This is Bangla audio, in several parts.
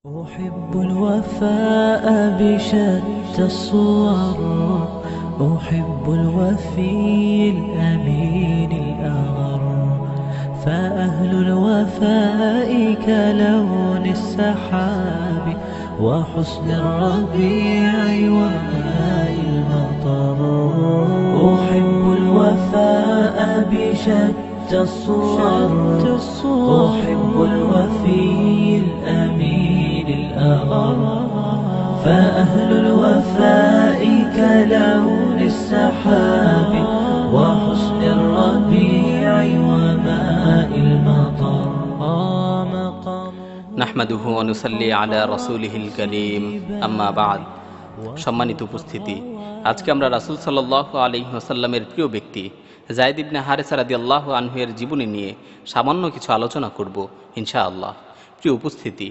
أحب الوفاء بشتى الصور. أحب الوفي الأمين الأغر. فأهل الوفاء كلون السحاب وحسن الربيع وماء المطر. أحب الوفاء بشتى الصور. أحب الوفي الأمين الأغر. فأهل الوفاء كلون السحاب وحسن الربيع وماء المطر. নাহমাদুহু ওয়া নুসাল্লি আলা রাসূলিহিল কারীম, আম্মা বা'দ। সম্মানিত উপস্থিতি, আজকে আমরা রাসূল সাল্লাল্লাহু আলাইহি ওয়াসাল্লামের প্রিয় ব্যক্তি যায়েদ ইবনে হারেসা রাদিয়াল্লাহু আনহু এর জীবনী নিয়ে সামান্য কিছু আলোচনা করব ইনশাআল্লাহ। প্রিয় উপস্থিতি,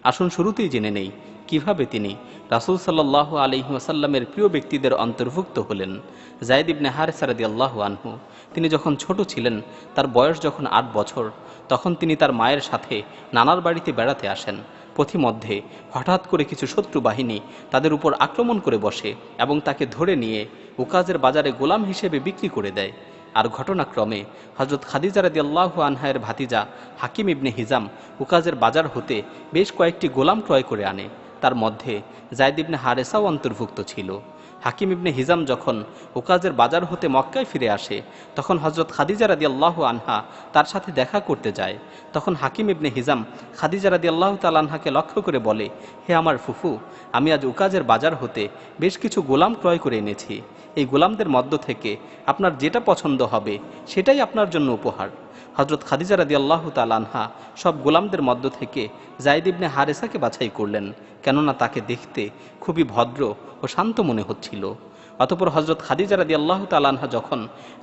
আসুন শুরুতেই জেনে নেই কিভাবে তিনি রাসূল সাল্লাল্লাহু আলাইহি ওয়াসাল্লামের প্রিয় ব্যক্তিদের অন্তর্ভুক্ত হলেন। যায়েদ ইবনে হারেসা রাদিয়াল্লাহু আনহু তিনি যখন ছোট ছিলেন, তার বয়স যখন ৮ বছর, তখন তিনি তার মায়ের সাথে নানার বাড়িতে বেড়াতে আসেন। পথিমধ্যে হঠাৎ করে কিছু শত্রু বাহিনী তাদের উপর আক্রমণ করে বসে এবং তাকে ধরে নিয়ে উকাজের বাজারে গোলাম হিসেবে বিক্রি করে দেয়। আর ঘটনাক্রমে হযরত খাদিজা রাদিয়াল্লাহু আনহার ভাতিজা হাকিম ইবনে হিজাম উকাজের বাজার হতে বেশ কয়েকটি গোলাম ক্রয় করে আনে। তার মধ্যে যায়েদ ইবনে হারেসাও অন্তর্ভুক্ত ছিল। হাকিম ইবনে হিজাম যখন উকাজের বাজার হতে মক্কায় ফিরে আসে, তখন হযরত খাদিজা রাদিয়াল্লাহু আনহা তার সাথে দেখা করতে যায়। তখন হাকিম ইবনে হিজাম খাদিজা রাদিয়াল্লাহু তাআলা আনহাকে লক্ষ্য করে বলে, হে আমার ফুফু, আমি আজ উকাজের বাজার হতে বেশ কিছু গোলাম ক্রয় করে এনেছি। এই গোলামদের মধ্য থেকে আপনার যেটা পছন্দ হবে সেটাই আপনার জন্য উপহার। হযরত খাদিজা রাদিয়াল্লাহু তাআলা আনহা সব গোলামদের মধ্য থেকে যায়েদ ইবনে হারেসাকে বাছাই করলেন, কেননা তাকে দেখতে খুবই ভদ্র ও শান্ত মনে হচ্ছিল। অতঃপর হযরত খাদিজা রাদিয়াল্লাহু তাআলা আনহা যখন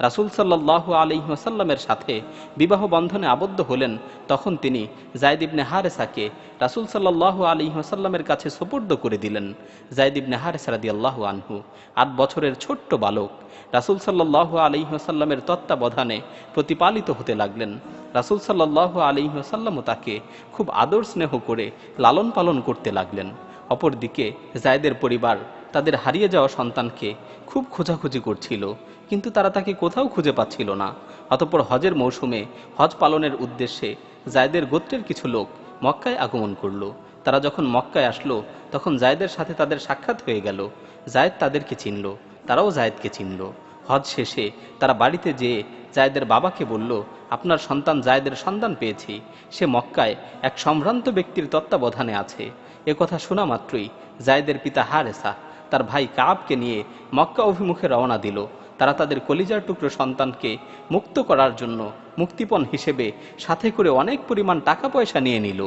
রাসূল সাল্লাল্লাহু আলাইহি ওয়াসাল্লামের সাথে বিবাহ বন্ধনে আবদ্ধ হলেন, তখন তিনি যায়েদ ইবনে হারেসাকে রাসূল সাল্লাল্লাহু আলাইহি ওয়াসাল্লামের কাছে সুপুর্দ করে দিলেন। যায়েদ ইবনে হারেসা রাদিয়াল্লাহু আনহু ৮ বছরের ছোট্ট বালক রাসূল সাল্লাল্লাহু আলাইহি ওয়াসাল্লামের তত্ত্বাবধানে প্রতিপালিত হতে লাগলেন। রাসূল সাল্লাল্লাহু আলাইহি ওয়াসাল্লামও তাকে খুব আদর স্নেহ করে লালন পালন করতে লাগলেন। অপরদিকে যায়েদের পরিবার তাদের হারিয়ে যাওয়া সন্তানকে খুব খোঁজাখুঁজি করছিল, কিন্তু তারা তাকে কোথাও খুঁজে পাচ্ছিল না। অতঃপর হজের মৌসুমে হজ পালনের উদ্দেশ্যে যায়েদের গোত্রের কিছু লোক মক্কায় আগমন করল। তারা যখন মক্কায় আসলো, তখন যায়েদের সাথে তাদের সাক্ষাৎ হয়ে গেল। যায়েদ তাদেরকে চিনল, তারাও যায়েদকে চিনল। হজ শেষে তারা বাড়িতে যেয়ে যায়েদের বাবাকে বলল, আপনার সন্তান যায়েদের সন্ধান পেয়েছি, সে মক্কায় এক সম্ভ্রান্ত ব্যক্তির তত্ত্বাবধানে আছে। এ কথা শোনা মাত্রই যায়েদের পিতা হারেসা তার ভাই কাবকে নিয়ে মক্কা অভিমুখে রওনা দিল। তারা তাদের কলিজার টুকরো সন্তানকে মুক্ত করার জন্য মুক্তিপণ হিসেবে সাথে করে অনেক পরিমাণ টাকা পয়সা নিয়ে নিল।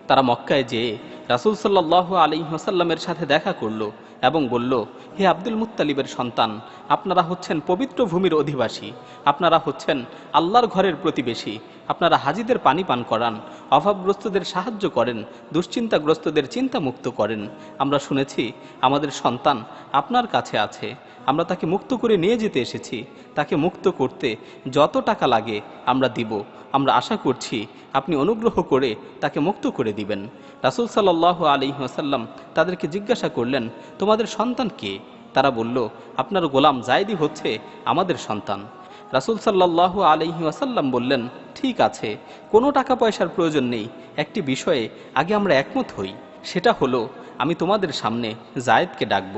তারা মক্কায় যেয়ে রাসূল সাল্লাল্লাহু আলাইহি ওয়াসাল্লামের সাথে দেখা করল এবং বলল, হে আব্দুল মুত্তালিবের সন্তান, আপনারা হচ্ছেন পবিত্র ভূমির অধিবাসী, আপনারা হচ্ছেন আল্লাহর ঘরের প্রতিবেশী, আপনারা হাজিদের পানি পান করান, অভাবগ্রস্তদের সাহায্য করেন, দুশ্চিন্তাগ্রস্তদের চিন্তা মুক্ত করেন। আমরা শুনেছি আমাদের সন্তান আপনার কাছে আছে, আমরা তাকে মুক্ত করে নিয়ে যেতে এসেছি। তাকে মুক্ত করতে যত টাকা লাগে আমরা দিব। আমরা আশা করছি আপনি অনুগ্রহ করে তাকে মুক্ত করে দিবেন। রাসূল সাল্লাল্লাহু আলাইহি ওয়াসাল্লাম তাদেরকে জিজ্ঞাসা করলেন, তোমাদের সন্তান কে? তারা বলল, আপনার গোলাম যায়েদই হচ্ছে আমাদের সন্তান। রাসূল সাল্লাল্লাহু আলাইহি ওয়াসাল্লাম বললেন, ঠিক আছে, কোনো টাকা পয়সার প্রয়োজন নেই। একটি বিষয়ে আগে আমরা একমত হই, সেটা হলো আমি তোমাদের সামনে যায়েদকে ডাকব।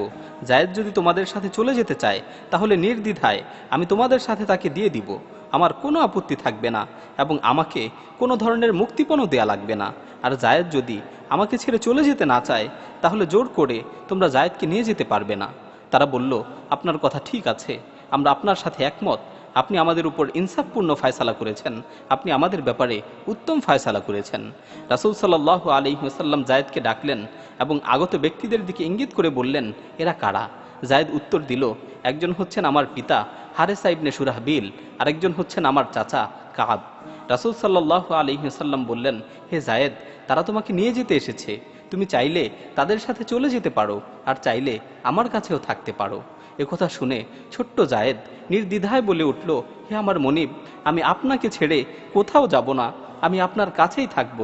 যায়েদ যদি তোমাদের সাথে চলে যেতে চায়, তাহলে নির্দ্বিধায় আমি তোমাদের সাথে তাকে দিয়ে দিব। আমার কোনো আপত্তি থাকবে না এবং আমাকে কোনো ধরনের মুক্তিপণও দেয়া লাগবে না। আর যায়েদ যদি আমাকে ছেড়ে চলে যেতে না চায়, তাহলে জোর করে তোমরা যায়েদকে নিয়ে যেতে পারবে না। তারা বলল, আপনার কথা ঠিক আছে, আমরা আপনার সাথে একমত। আপনি আমাদের উপর ইনসাফপূর্ণ ফয়সালা করেছেন, আপনি আমাদের ব্যাপারে উত্তম ফয়সালা করেছেন। রাসূল সাল্লাল্লাহু আলাইহি ওয়াসাল্লাম যায়েদকে ডাকলেন এবং আগত ব্যক্তিদের দিকে ইঙ্গিত করে বললেন, এরা কারা? যায়েদ উত্তর দিল, একজন হচ্ছেন আমার পিতা হারেসা ইবনে শুরাহবিল, আরেকজন হচ্ছেন আমার চাচা কাব। রাসূল সাল্লাল্লাহু আলাইহি ওয়াসাল্লাম বললেন, হে যায়েদ, তারা তোমাকে নিয়ে যেতে এসেছে, তুমি চাইলে তাদের সাথে চলে যেতে পারো, আর চাইলে আমার কাছেও থাকতে পারো। একথা শুনে ছোট্ট যায়েদ নির্দ্বিধায় বলে উঠল, হে আমার মনিব, আমি আপনাকে ছেড়ে কোথাও যাব না, আমি আপনার কাছেই থাকব।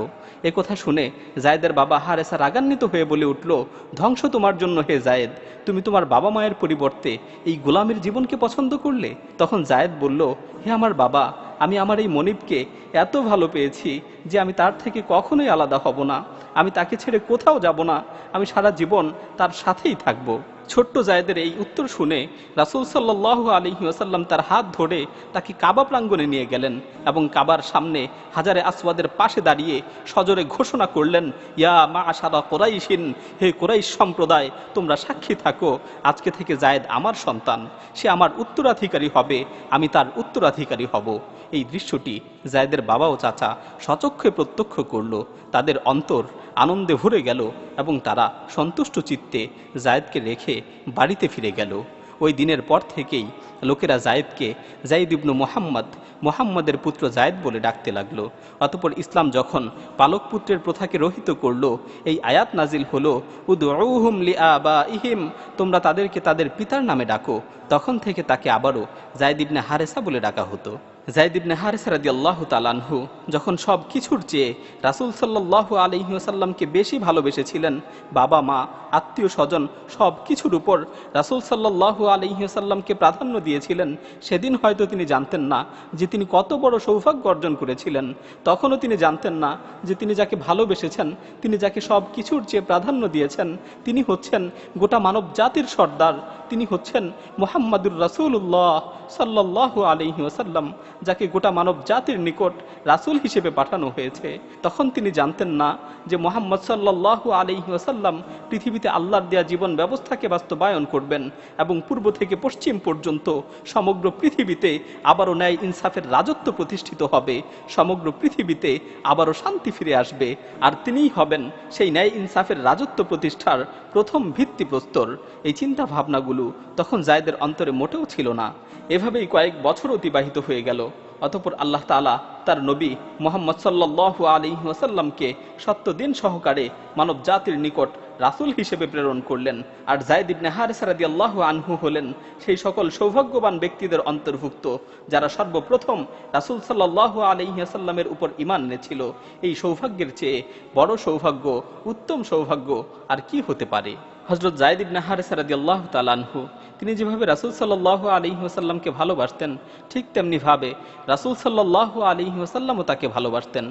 এ কথা শুনে জায়েদের বাবা হারেসা রাগান্বিত হয়ে বলে উঠল, ধ্বংস তোমার জন্য হে জায়েদ, তুমি তোমার বাবা মায়ের পরিবর্তে এই গোলামের জীবনকে পছন্দ করলে। তখন জায়েদ বলল, হে আমার বাবা, আমি আমার এই মনিবকে এত ভালো পেয়েছি যে আমি তার থেকে কখনোই আলাদা হব না। আমি তাকে ছেড়ে কোথাও যাব না, আমি সারা জীবন তার সাথেই থাকব। ছোট্ট জায়েদের এই উত্তর শুনে রাসূল সাল্লাল্লাহু আলাইহি ওয়াসাল্লাম তার হাত ধরে তাকে কাবা প্রাঙ্গণে নিয়ে গেলেন এবং কাবার সামনে হাজারে আসওয়াদের পাশে দাঁড়িয়ে সজোরে ঘোষণা করলেন, ইয়া মাআশারা কুরাইশিন, হে কুরাইশ সম্প্রদায়, তোমরা সাক্ষী থাকো, আজকে থেকে জায়েদ আমার সন্তান, সে আমার উত্তরাধিকারী হবে, আমি তার উত্তরাধিকারী হব। এই দৃশ্যটি জায়েদের বাবা ও চাচা সচক্ষে প্রত্যক্ষ করল। তাদের অন্তর আনন্দে ভরে গেল এবং তারা সন্তুষ্ট চিত্তে জায়েদকে রেখে বাড়িতে ফিরে গেল। ওই দিনের পর থেকেই লোকেরা জায়েদকে জায়েদ ইবনু মুহাম্মদের পুত্র জায়েদ বলে ডাকতে লাগলো। অতঃপর ইসলাম যখন পালক পুত্রের প্রথাকে রহিত করল, এই আয়াত নাজিল হলো, উদউহুম লিআবাইহিম, তোমরা তাদেরকে তাদের পিতার নামে ডাকো। তখন থেকে তাকে আবারও জায়েদ ইবনে হারেসা বলে ডাকা হতো। জায়েদ ইবনে হারেসা রাদিয়াল্লাহু তাআলা আনহু যখন সব কিছুর চেয়ে রাসূল সাল্লাল্লাহু আলাইহি ওয়াসাল্লামকে বেশি ভালোবেসেছিলেন, বাবা মা আত্মীয় স্বজন সব কিছুর উপর রাসূল সাল্লাল্লাহু আলাইহি ওয়াসাল্লামকে প্রাধান্য দিয়েছিলেন, সেদিন হয়তো তিনি জানতেন না যে তিনি কত বড় সৌভাগ্য অর্জন করেছিলেন। তখনও তিনি জানতেন না যে তিনি যাকে ভালোবেসেছেন, তিনি যাকে সব কিছুর চেয়ে প্রাধান্য দিয়েছেন, তিনি হচ্ছেন গোটা মানব জাতির সর্দার, তিনি হচ্ছেন মুহাম্মাদুর রাসূলুল্লাহ সাল্লাল্লাহু আলাইহি ওয়াসাল্লাম, যাকে গোটা মানব জাতির নিকট রাসূল হিসেবে পাঠানো হয়েছে। তখন তিনি জানতেন না যে মুহাম্মদ সাল্লাল্লাহু আলাইহি ওয়াসাল্লাম পৃথিবীতে আল্লাহর দেয়া জীবন ব্যবস্থাকে বাস্তবায়ন করবেন এবং পূর্ব থেকে পশ্চিম পর্যন্ত সমগ্র পৃথিবীতে আবারও ন্যায় ইনসাফের রাজত্ব প্রতিষ্ঠিত হবে, সমগ্র পৃথিবীতে আবারও শান্তি ফিরে আসবে, আর তিনিই হবেন সেই ন্যায় ইনসাফের রাজত্ব প্রতিষ্ঠার প্রথম ভিত্তিপ্রস্তর। এই চিন্তা ভাবনাগুলো তখন জায়েদের অন্তরে মোটেও ছিল না। এভাবেই কয়েক বছর অতিবাহিত হয়ে গেল। অতঃপর আল্লাহ তাআলা তার নবী মুহাম্মদ সাল্লাল্লাহু আলাইহি ওয়াসাল্লামকে সত্যদিন সহকারে মানব জাতির নিকট রাসূল হিসেবে প্রেরণ করলেন। আর জায়েদ ইবনে হারেসা রাদিয়াল্লাহু আনহু হলেন সেই সকল সৌভাগ্যবান ব্যক্তিদের অন্তর্ভুক্ত যারা সর্বপ্রথম রাসূল সাল্লাল্লাহু আলাইহি ওয়াসাল্লামের উপর ঈমান এনেছিল। এই সৌভাগ্যের চেয়ে বড় সৌভাগ্য, উত্তম সৌভাগ্য আর কি হতে পারে? হযরত জায়েদ ইবনে হারেসা রাদিয়াল্লাহু তাআলা আনহু তিনি যেভাবে রাসূল সাল্লাল্লাহু আলাইহি ওয়াসাল্লামকে ভালোবাসতেন, ঠিক তেমনি ভাবে রাসূল সাল্লাল্লাহু আলাইহি ওয়াসাল্লামও তাকে ভালোবাসতেন।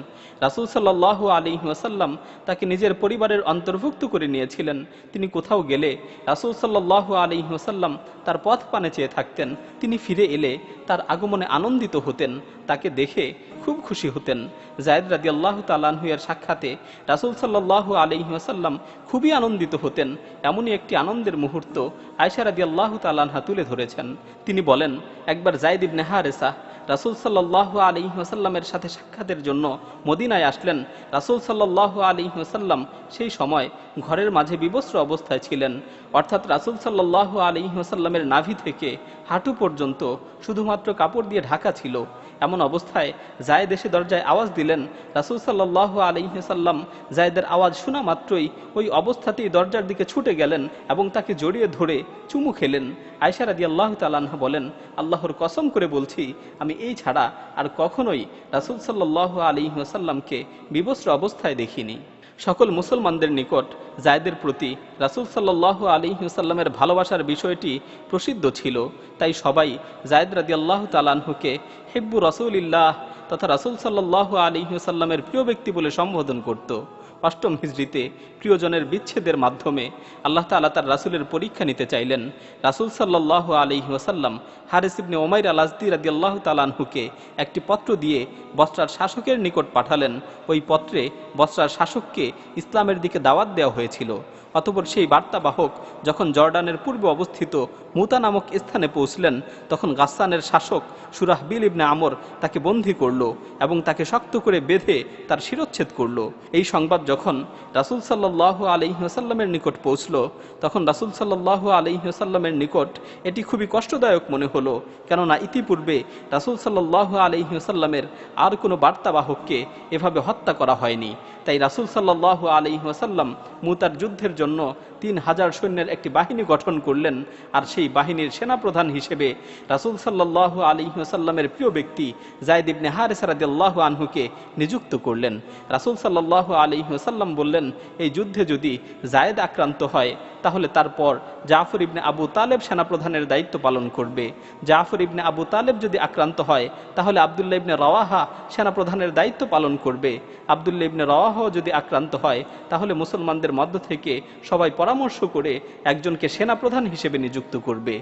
রাসূল সাল্লাল্লাহু আলাইহি ওয়াসাল্লাম তাকে নিজের পরিবারের অন্তর্ভুক্ত করে নিয়েছিলেন। তিনি কোথাও গেলে রাসূল সাল্লাল্লাহু আলাইহি ওয়াসাল্লাম তার পথ পানে চেয়ে থাকতেন। তিনি ফিরে এলে তার আগমনে আনন্দিত হতেন, তাকে দেখে খুব খুশি হতেন। জায়েদ রাদিয়াল্লাহু তাআলা আনহু এর সাক্ষাতে রাসূল সাল্লাল্লাহু আলাইহি ওয়াসাল্লাম খুবই আনন্দিত হতেন। এমনই একটি আনন্দের মুহূর্ত আয়েশা রাদিয়াল্লাহু তাআলা আনহা তুলে ধরেছেন। তিনি বলেন, একবার জায়েদ ইবনে হারেসা রাসূল সাল্লাল্লাহু আলাইহি ওয়াসাল্লামের সাথে সাক্ষাতের জন্য মদিনায় আসলেন। রাসূল সাল্লাল্লাহু আলাইহি ওয়াসাল্লাম সেই সময় ঘরের মাঝে বিবস্ত্র অবস্থায় ছিলেন, অর্থাৎ রাসূল সাল্লাল্লাহু আলাইহি ওয়াসাল্লামের নাভি থেকে হাঁটু পর্যন্ত শুধুমাত্র কাপড় দিয়ে ঢাকা ছিল। এমন অবস্থায় জায়েদ এসে দরজায় আওয়াজ দিলেন। রাসূল সাল্লাল্লাহু আলাইহি ওয়াসাল্লাম জায়েদের আওয়াজ শোনা মাত্রই ওই অবস্থাতেই দরজার দিকে ছুটে গেলেন এবং তাকে জড়িয়ে ধরে চুমু খেলেন। আয়েশা রাদিয়াল্লাহু তাআলা আনহা বলেন, আল্লাহর কসম করে বলছি, আমি এই ছাড়া আর কখনোই রাসূল সাল্লাল্লাহু আলাইহি ওয়াসাল্লামকে বিবস্ত্র অবস্থায় দেখিনি। সকল মুসলমানদের নিকট জায়েদের প্রতি রাসূল সাল্লাল্লাহু আলাইহি ওয়াসাল্লামের ভালোবাসার বিষয়টি প্রসিদ্ধ ছিল। তাই সবাই জায়েদ রাদিয়াল্লাহু তাআলা আনহুকে হিব্বু রাসূলিল্লাহ তথা রাসূল সাল্লাল্লাহু আলাইহি ওয়াসাল্লামের প্রিয় ব্যক্তি বলে সম্বোধন করত। অষ্টম হিজরিতে প্রিয়জনের বিচ্ছেদের মাধ্যমে আল্লাহ তাআলা তার রাসূলের পরীক্ষা নিতে চাইলেন। রাসূল সাল্লাল্লাহু আলাইহি ওয়াসাল্লাম হারিস ইবনে উমাইর আল আজদি রাদিয়াল্লাহু তাআলা আনহুকে একটি পত্র দিয়ে বসরার শাসকের নিকট পাঠালেন। ওই পত্রে বসরার শাসককে ইসলামের দিকে দাওয়াত দেওয়া হয়েছিল। অতঃপর সেই বার্তাবাহক যখন জর্ডানের পূর্বে অবস্থিত মুতা নামক স্থানে পৌঁছলেন, তখন গাসসানের শাসক শুরাহবিল ইবনে আমর তাকে বন্দী করল এবং তাকে শক্ত করে বেঁধে তার শিরচ্ছেদ করল। এই সংবাদ যখন রাসূল সাল্লাল্লাহু আলাইহি ওয়াসাল্লামের নিকট পৌঁছল, তখন রাসূল সাল্লাল্লাহু আলাইহি ওয়াসাল্লামের নিকট এটি খুবই কষ্টদায়ক মনে হলো, কেননা ইতিপূর্বে রাসূল সাল্লাল্লাহু আলাইহি ওয়াসাল্লামের আর কোনো বার্তাবাহককে এভাবে হত্যা করা হয়নি। তাই রাসূল সাল্লাল্লাহু আলাইহি ওয়াসাল্লাম মুতার যুদ্ধের জন্য 3000 সৈন্যের একটি বাহিনী গঠন করলেন, আর সেই বাহিনীর সেনাপ্রধান হিসেবে রাসূল সাল্লাল্লাহু আলাইহি ওয়াসাল্লামের প্রিয় ব্যক্তি যায়েদ ইবনে হারেসা রাদিয়াল্লাহু আনহুকে নিযুক্ত করলেন। রাসূল সাল্লাল্লাহু আলাইহি ওয়াসাল্লাম বললেন, এই যুদ্ধে যদি যায়েদ আক্রান্ত হয় তাহলে তারপর জাফর ইবনে আবু তালেব সেনাপ্রধানের দায়িত্ব পালন করবে। জাফর ইবনে আবু তালেব যদি আক্রান্ত হয় তাহলে আব্দুল্লাহ ইবনে রওয়াহা সেনাপ্রধানের দায়িত্ব পালন করবে। আব্দুল্লাহ ইবনে রওয়াহা যদি আক্রান্ত হয় তাহলে মুসলমানদের মধ্য থেকে সবাই পরামর্শ করে একজনকে সেনাপ্রধান হিসেবে নিযুক্ত করবে।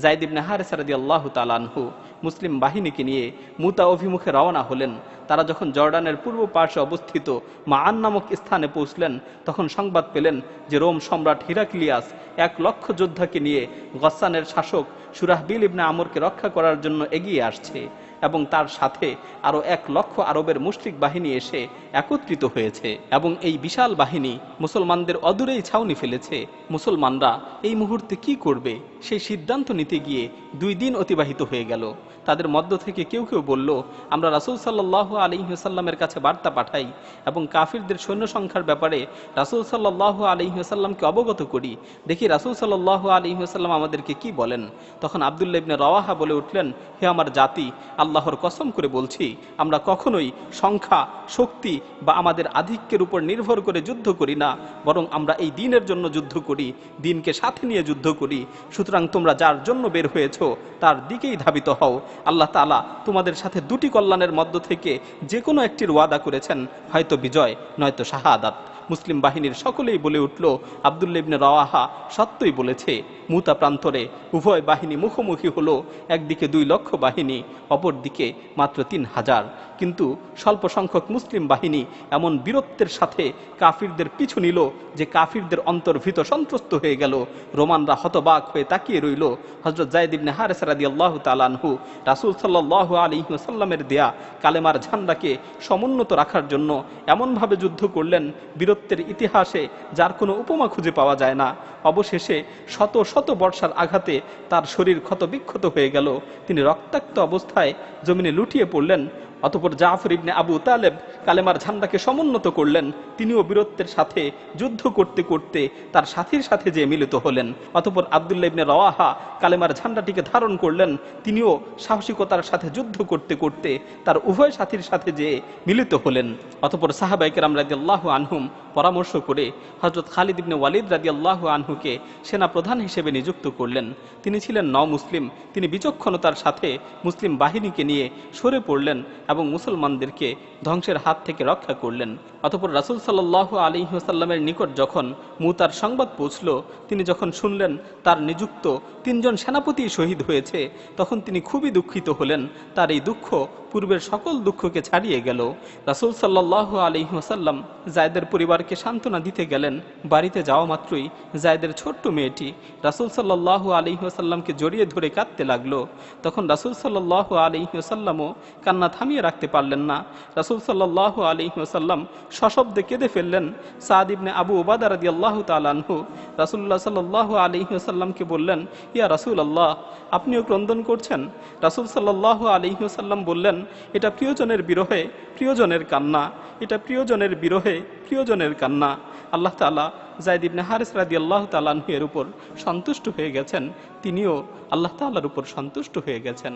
যায়েদ ইবনে হারেসা রাদিয়াল্লাহু তাআলা আনহু মুসলিম বাহিনীকে নিয়ে মুতা অভিমুখে রওনা হলেন। তারা যখন জর্ডানের পূর্ব পার্শ্বে অবস্থিত মাআন নামক স্থানে পৌঁছলেন, তখন সংবাদ পেলেন যে রোম সম্রাট হিরাক্লিয়াস 1,00,000 যোদ্ধাকে নিয়ে গসসানের শাসক শুরাহবিল ইবনে আমরকে রক্ষা করার জন্য এগিয়ে আসছে, এবং তার সাথে আরো 1,00,000 আরবের মুশরিক বাহিনী এসে একত্রিত হয়েছে, এবং এই বিশাল বাহিনী মুসলমানদের অদূরেই ছাউনি ফেলেছে। মুসলমানরা এই মুহূর্তে কি করবে সেই সিদ্ধান্ত নিতে গিয়ে 2 দিন অতিবাহিত হয়ে গেল। তাদের মধ্য থেকে কেউ কেউ বলল, আমরা রাসূল সাল্লাল্লাহু আলাইহি ওয়াসাল্লামের কাছে বার্তা পাঠাই এবং কাফিরদের সৈন্য সংখ্যার ব্যাপারে রাসূল সাল্লাল্লাহু আলাইহি ওয়াসাল্লামকে অবগত করি, দেখি রাসূল সাল্লাল্লাহু আলাইহি ওয়াসাল্লাম আমাদেরকে কি বলেন। তখন আব্দুল্লাহ ইবনে রওয়াহা বলে উঠলেন, হে আমার জাতি, আল্লাহর কসম করে বলছি, আমরা কখনোই সংখ্যা, শক্তি বা আমাদের আধিক্যের উপর নির্ভর করে যুদ্ধ করি না, বরং আমরা এই দ্বীনের জন্য যুদ্ধ করি, দ্বীনকে সাথে নিয়ে যুদ্ধ করি। সুতরাং তোমরা যার জন্য বের হয়েছো তার দিকেই ধাবিত হও। আল্লাহ তাআলা তোমাদের সাথে 2টি কল্যাণের মধ্য থেকে যে কোনো একটির ওয়াদা করেছেন, হয়তো বিজয় নয়তো শাহাদাত। মুসলিম বাহিনীর সকলেই বলে উঠল, আব্দুল্লাহ ইবনে রওয়াহা সত্যই বলেছে। মুতা প্রান্তরে উভয় বাহিনী মুখোমুখি হলো, একদিকে 2 লক্ষ বাহিনী, অপরদিকে মাত্র 3000। কিন্তু স্বল্প সংখ্যক মুসলিম বাহিনী এমন বীরত্বের সাথে কাফিরদের পিছু নিল যে কাফিরদের অন্তর ভীত সন্ত্রস্ত হয়ে গেল। রোমানরা হতবাক হয়ে তাকিয়ে রইল। হযরত যায়েদ ইবনে হারেসা রাদিয়াল্লাহু তাআলা আনহু রাসূল সাল্লাল্লাহু আলাইহি ওয়াসাল্লামের দেয়া কালেমার ঝান্ডাকে সমুন্নত রাখার জন্য এমনভাবে যুদ্ধ করলেন, বীরত্বের ইতিহাসে যার কোনো উপমা খুঁজে পাওয়া যায় না। অবশেষে শত শত বর্ষার আঘাতে তার শরীর ক্ষতবিক্ষত হয়ে গেল, তিনি রক্তাক্ত অবস্থায় জমিনে লুটিয়ে পড়লেন। অতঃপর জাফর ইবনে আবু তালেব কালেমার ঝান্ডাকে সমুন্নত করলেন, তিনিও বীরত্বের সাথে যুদ্ধ করতে করতে তার সাথীর সাথে যে মিলিত হলেন। অতঃপর আব্দুল্লাহ ইবনে রওয়াহা কালেমার ঝান্ডাটিকে ধারণ করলেন, তিনিও সাহসিকতার সাথে যুদ্ধ করতে করতে তার উভয় সাথীর সাথে যে মিলিত হলেন। অতঃপর সাহাবায়ে কেরাম রাদিয়াল্লাহু আনহুম পরামর্শ করে হযরত খালিদ ইবনে ওয়ালিদ রাদিয়াল্লাহু আনহুকে সেনা প্রধান হিসেবে নিযুক্ত করলেন। তিনি ছিলেন মুসলিম, তিনি বিচক্ষণতার সাথে মুসলিম বাহিনীকে নিয়ে সরে পড়লেন এবং মুসলমানদেরকে ধ্বংসের হাত থেকে রক্ষা করলেন। অতঃপর রাসূল সাল্লাল্লাহু আলাইহি ওয়াসাল্লামের নিকট যখন মুতার সংবাদ পৌঁছল, তিনি যখন শুনলেন তার নিযুক্ত 3 জন সেনাপতি শহীদ হয়েছে, তখন তিনি খুবই দুঃখিত হলেন। তার এই দুঃখ পূর্বের সকল দুঃখকে ছাড়িয়ে গেল। রাসূল সাল্লাল্লাহু আলাইহি ওয়াসাল্লাম যায়েদের পরিবারকে সান্ত্বনা দিতে গেলেন। বাড়িতে যাওয়া মাত্রই যায়েদের ছোট্ট মেয়েটি রাসূল সাল্লাল্লাহু আলাইহি ওয়াসাল্লামকে জড়িয়ে ধরে কাঁদতে লাগলো। তখন রাসূল সাল্লাল্লাহু আলাইহি ওয়াসাল্লামও কান্না থামিয়ে রাখতে পারলেন না। রাসূল সাল্লাল্লাহু আলাইহি ওয়াসাল্লাম সশব্দে কেঁদে ফেললেন। সাদ ইবনে আবু উবাদা রাদিয়াল্লাহু তাআলা আনহু রাসূলুল্লাহ সাল্লাল্লাহু আলাইহি ওয়াসাল্লামকে বললেন, ইয়া রাসূলুল্লাহ, আপনিও ক্রন্দন করছেন? রাসূল সাল্লাল্লাহু আলাইহি ওয়াসাল্লাম বললেন, এটা প্রিয়জনের বিরহে প্রিয়জনের কান্না, এটা প্রিয়জনের বিরহে প্রিয়জনের কান্না। আল্লাহ তাআলা যায়েদ ইবনে হারেস রাদিয়াল্লাহু তাআলা আনহু এর উপর সন্তুষ্ট হয়ে গেছেন, তিনিও আল্লাহ তাআলার উপর সন্তুষ্ট হয়ে গেছেন।